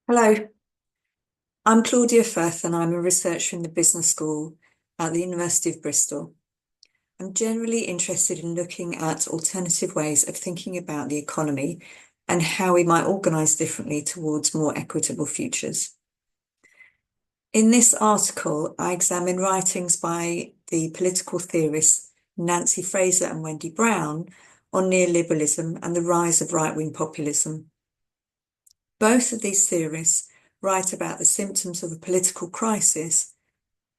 Hello, I'm Claudia Firth and I'm a researcher in the business school at the University of Bristol. I'm generally interested in looking at alternative ways of thinking about the economy and how we might organise differently towards more equitable futures. In this article, I examine writings by the political theorists Nancy Fraser and Wendy on neoliberalism and the rise of right-wing populism. Both of these theorists write about the symptoms of a political crisis,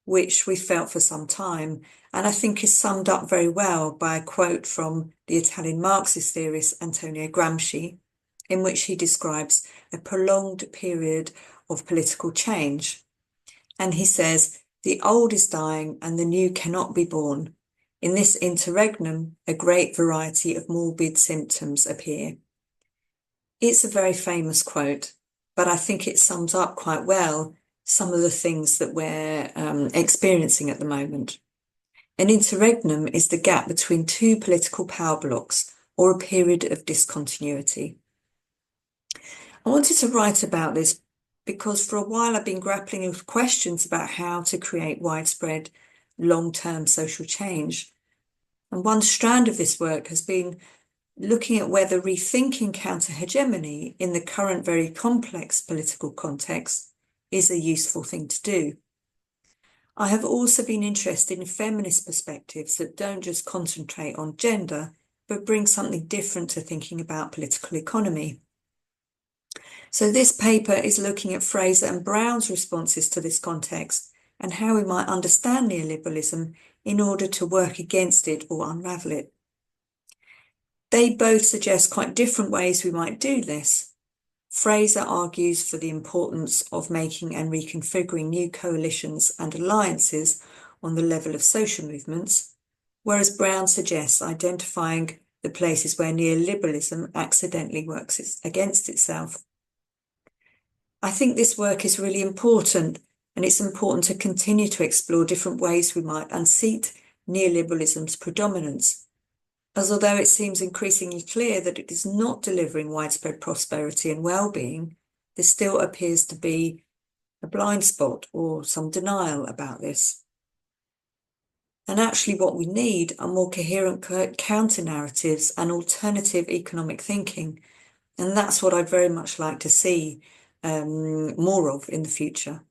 which we felt for some time, and I think is summed up very well by a quote from the Italian Marxist theorist Antonio Gramsci, in which he describes a prolonged period of political change. And he says, "The old is dying and the new cannot be born. In this interregnum, a great variety of morbid symptoms appear." It's a very famous quote, but I think it sums up quite well some of the things that we're experiencing at the moment. An interregnum is the gap between two political power blocks or a period of discontinuity. I wanted to write about this because for a while I've been grappling with questions about how to create widespread long-term social change. And one strand of this work has been looking at whether rethinking counter-hegemony in the current very complex political context is a useful thing to do. I have also been interested in feminist perspectives that don't just concentrate on gender, but bring something different to thinking about political economy. So this paper is looking at Fraser and Brown's responses to this context and how we might understand neoliberalism in order to work against it or unravel it. They both suggest quite different ways we might do this. Fraser argues for the importance of making and reconfiguring new coalitions and alliances on the level of social movements, whereas Brown suggests identifying the places where neoliberalism accidentally works against itself. I think this work is really important, and it's important to continue to explore different ways we might unseat neoliberalism's predominance, as although it seems increasingly clear that it is not delivering widespread prosperity and well-being, there still appears to be a blind spot or some denial about this. And actually what we need are more coherent counter-narratives and alternative economic thinking. And that's what I'd very much like to see more of in the future.